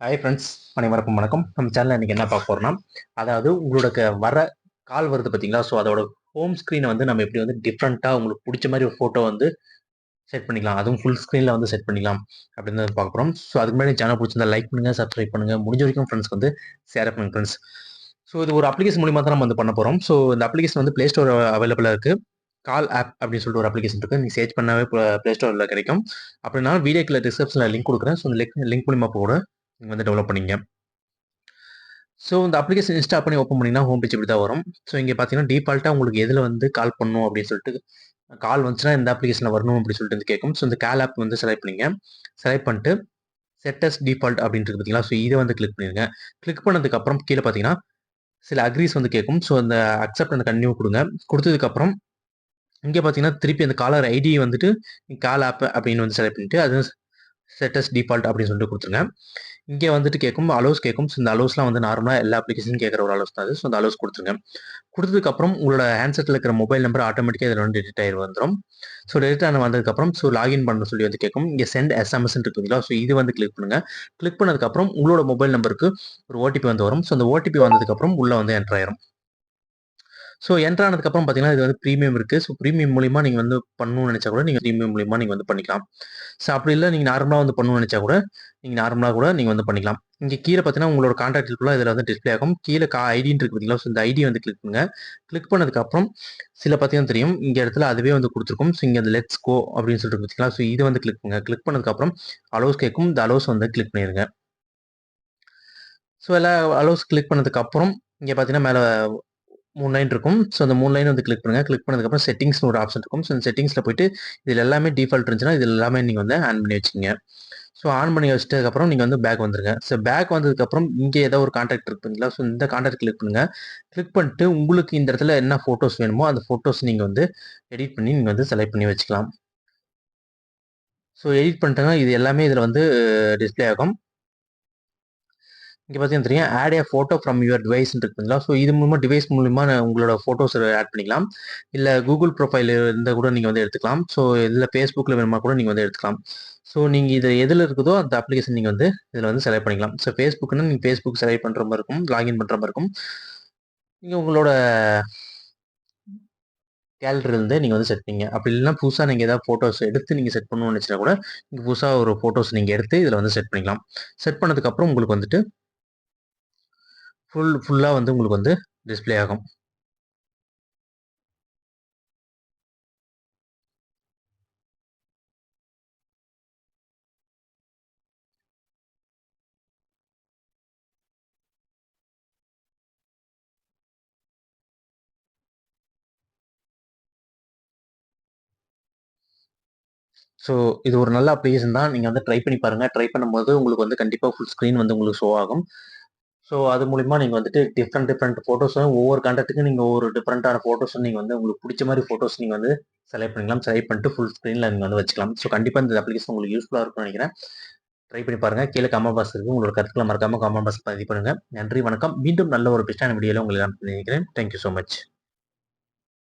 Hi friends, அனைவருக்கும் வணக்கம். நம்ம சேனல்ல இன்னைக்கு என்ன பார்க்க போறோம்னா, அதாவது உங்களோட வர கால் வருது பார்த்தீங்களா? ஸோ அதோட ஹோம் ஸ்க்ரீன வந்து நம்ம எப்படி வந்து டிஃப்ரெண்ட்டா உங்களுக்கு புடிச்ச மாரி ஒரு ஃபோட்டோ வந்து செட் பண்ணிக்கலாம். அதுவும் ஃபுல் ஸ்க்ரீன்ல வந்து செட் பண்ணிக்கலாம் அப்படின்னு தான் பார்க்க போறோம். ஸோ அதுக்கு முன்னாடி சேனல் புடிச்சிருந்தா லைக் பண்ணுங்க, சப்ஸ்கிரைப் பண்ணுங்க. முடிஞ்ச வரைக்கும் ஃப்ரெண்ட்ஸ்க்கு வந்து ஷேர் பண்ணுங்க ஃப்ரெண்ட்ஸ். ஸோ இது ஒரு அப்ளிகேஷன் மூலியமா தான் நம்ம வந்து பண்ண போறோம். ஸோ இந்த அப்ளிகேஷன் வந்து Play Store அவைலபிளா இருக்கு. கால் ஆப் அப்படின்னு சொல்லிட்டு ஒரு அப்ளிகேஷன் இருக்கு. நீங்க சர்ச் பண்ணாவே Play Storeல கிடைக்கும். அப்படின்னா வீடியோக்குள்ள டிஸ்கிரிப்ஷன்ல லிங்க் குடுக்குறேன். ஸோ அந்த லிங்க் மூலியமா கூட நீங்க வந்து டெவலப் பண்ணிக்கங்க. ஸோ இந்த அப்ளிகேஷன் இன்ஸ்டால் பண்ணி ஓப்பன் பண்ணீங்கன்னா, ஹோம் பேஜ் இப்படி தான் வரும். ஸோ இங்க பார்த்தீங்கன்னா, டிஃபால்ட்டா உங்களுக்கு எதுல வந்து கால் பண்ணணும் அப்படின்னு சொல்லிட்டு, கால் வந்துச்சுன்னா இந்த அப்ளிகேஷன்ல வரணும் அப்படின்னு சொல்லிட்டு வந்து கேட்கும். ஸோ இந்த கால் ஆப் வந்து செலக்ட் பண்ணிங்க. செலக்ட் பண்ணிட்டு செட் அஸ் டிஃபால்ட் அப்படின்னு இருக்கு பார்த்தீங்களா? ஸோ இத வந்து கிளிக் பண்ணிருங்க. கிளிக் பண்ணதுக்கப்புறம் கீழ பார்த்தீங்கன்னா, சில அக்ரீஸ் வந்து கேட்கும். ஸோ அந்த அக்செப்ட் அண்ட் கன்டின்யூ குடுங்க. குடுத்ததுக்கப்புறம் இங்க பார்த்தீங்கன்னா, திருப்பி அந்த காலர் ஐடி வந்துட்டு கால் ஆப் அப்படின்னு வந்து செலக்ட் பண்ணிட்டு, அது செட் அஸ் டிஃபால்ட் அப்படின்னு சொல்லிட்டு குடுத்துருங்க. இங்க வந்துட்டு கேட்கும், அலோவ்ஸ் கேட்கும். ஸோ இந்த அலோவ்ஸ்லாம் வந்து நார்மலா எல்லா அப்ளிகேஷனும் கேட்கிற ஒரு அலோவ்ஸ் தான் அது. ஸோ அந்த அலோவ்ஸ் குடுத்துருங்க. குடுத்ததுக்கப்புறம் உங்களோட ஹேண்ட்செட்ல இருக்கிற மொபைல் நம்பர் ஆட்டோமேட்டிக்கா இதுல வந்து டெலிட் ஆயி வந்துரும். ஸோ டெலிட் ஆன வந்ததுக்கப்புறம் லாகின் பண்ண சொல்லி வந்து கேட்கும். இங்க சென்ட் எஸ்எம்எஸ்ன்னு இருக்கு பார்த்தீங்களா? ஸோ இது வந்து கிளிக் பண்ணுங்க. கிளிக் பண்ணதுக்கப்புறம் உங்களோட மொபைல் நம்பருக்கு ஒரு ஓடிபி வந்து வரும். ஸோ அந்த ஓடிபி வந்ததுக்கப்புறம் உள்ள வந்து என்டர் ஆயிரும். ஸோ என்டர் ஆனதுக்கப்புறம் பார்த்தீங்கன்னா, இது வந்து பிரீமியம் இருக்கு. ஸோ பிரீமியம் மூலியமா நீங்க வந்து பண்ணணும்னு நெனச்சா கூட, நீங்க பிரீமியம் மூலியமா நீங்க வந்து பண்ணிக்கலாம். ஸோ அப்படி இல்ல, நீங்க நார்மலா வந்து பண்ணணும்னு நெனச்சா கூட, நீங்க நார்மலா கூட நீங்க வந்து பண்ணிக்கலாம். இங்க கீழ பார்த்தீங்கன்னா, உங்களோட கான்டாக்ட் ஃபுல்லா இதுல வந்து டிஸ்ப்ளே ஆகும். கீழ ஐடின்னு இருக்கு பார்த்தீங்களா? ஸோ இந்த ஐடி வந்து கிளிக் பண்ணுங்க. கிளிக் பண்ணதுக்கப்புறம் சில பார்த்தீங்கன்னா தெரியும். இங்க இடத்துல அதுவே வந்து குடுத்துருக்கும். ஸோ இங்க அந்த லெட்ஸ் கோ அப்படின்னு சொல்லிட்டு இருக்கு பார்த்தீங்களா? ஸோ இத வந்து கிளிக் பண்ணுங்க. கிளிக் பண்ணதுக்கப்புறம் அலோவ்ஸ் கேட்கும். இந்த அலோவ்ஸ் வந்து கிளிக் பண்ணிருங்க. ஸோ எல்லா அலோவ்ஸ் கிளிக் பண்ணதுக்கப்புறம், இங்க பார்த்தீங்கன்னா மேல 3 லைன் இருக்கும். ஸோ அந்த 3 லைன் வந்து கிளிக் பண்ணுங்க. கிளிக் பண்ணதுக்கப்புறம் செட்டிங்ஸ்ன்னு ஒரு ஆப்ஷன் இருக்கும். ஸோ இந்த செட்டிங்ஸ்ல போயிட்டு இதுல எல்லாமே டிஃபால்ட் இருந்துச்சுன்னா, இதுல எல்லாமே நீங்க வந்து ஆன் பண்ணி வச்சுக்கங்க. ஸோ ஆன் பண்ணி வச்சுட்டதுக்கப்புறம் நீங்க வந்து பேக் வந்துருங்க. ஸோ பேக் வந்ததுக்கப்புறம் இங்க ஏதோ ஒரு கான்டாக்ட் இருக்கு பார்த்தீங்களா? ஸோ இந்த கான்டாக்ட் கிளிக் பண்ணுங்க. கிளிக் பண்ணிட்டு உங்களுக்கு இந்த இடத்துல என்ன ஃபோட்டோஸ் வேணுமோ, அந்த ஃபோட்டோஸ் நீங்க வந்து எடிட் பண்ணி நீங்க வந்து செலக்ட் பண்ணி வச்சுக்கலாம். ஸோ எடிட் பண்ணிட்டேன்னா, இது எல்லாமே இதுல வந்து டிஸ்ப்ளே ஆகும். இங்க பார்த்தீங்கன்னா தெரியும். Add a photo from your டிவைஸ்ன்னு இருக்கு பார்த்தீங்களா? ஸோ இது மூலமா டிவைஸ் மூலியமா உங்களோட ஃபோட்டோஸ் ஆட் பண்ணிக்கலாம். இல்ல Google ப்ரொஃபைல் இருந்தா கூட நீங்க வந்து எடுத்துக்கலாம். ஸோ இல்ல Facebookல வேணுமா கூட நீங்க வந்து எடுத்துக்கலாம். ஸோ நீங்க இது எதுல இருக்குதோ அந்த அப்ளிகேஷன் நீங்க வந்து இதுல வந்து செலக்ட் பண்ணிக்கலாம். ஸோ Facebookன்னா நீங்க Facebook செலக்ட் பண்ற மாரி இருக்கும். லாகின் பண்ற மாரி இருக்கும். நீங்க உங்களோட கேலரில இருந்து நீங்க வந்து செட் பண்ணீங்க. அப்படி இல்லன்னா புதுசா நீங்க ஏதாவது ஃபோட்டோஸ் எடுத்து நீங்க செட் பண்ணணும்னு நெனச்சா கூட, நீங்க புதுசா ஒரு ஃபோட்டோஸ் நீங்க எடுத்து இதுல வந்து செட் பண்ணிக்கலாம். செட் பண்ணதுக்கு அப்புறம் உங்களுக்கு வந்துட்டு ஃபுல்லா வந்து உங்களுக்கு வந்து டிஸ்ப்ளே ஆகும். ஸோ இது ஒரு நல்ல அப்ளிகேஷன் தான். நீங்க வந்து ட்ரை பண்ணி பாருங்க. ட்ரை பண்ணும்போது உங்களுக்கு வந்து கண்டிப்பா ஃபுல் ஸ்க்ரீன் வந்து உங்களுக்கு ஷோ ஆகும். ஸோ அது மூலியமா நீங்க வந்துட்டு டிஃப்ரெண்ட் ஃபோட்டோஸும் ஒவ்வொரு கான்டெக்ட்டுக்கும் நீங்க ஒவ்வொரு டிஃப்ரெண்ட்டான ஃபோட்டோஸும் நீங்க வந்து உங்களுக்கு புடிச்ச மாரி ஃபோட்டோஸ் நீங்க வந்து செலக்ட் பண்ணிக்கலாம். செலக்ட் பண்ணிட்டு ஃபுல் ஸ்க்ரீன்ல நீங்க வந்து வச்சுக்கலாம். ஸோ கண்டிப்பா இந்த அப்ளிகேஷன் உங்களுக்கு யூஸ்ஃபுல்லா இருக்கும்னு நெனைக்கிறேன். ட்ரை பண்ணி பாருங்க. கீழ கமெண்ட் பாக்ஸ் இருக்கு. உங்களோட கருத்துக்கள மறக்காம கமெண்ட் பாக்ஸ்ல பதிவு பண்ணுங்க. நன்றி, வணக்கம். மீண்டும் நல்ல ஒரு பெஸ்ட்டான வீடியோல உங்களை நான் சந்திக்கிறேன். Thank you so much.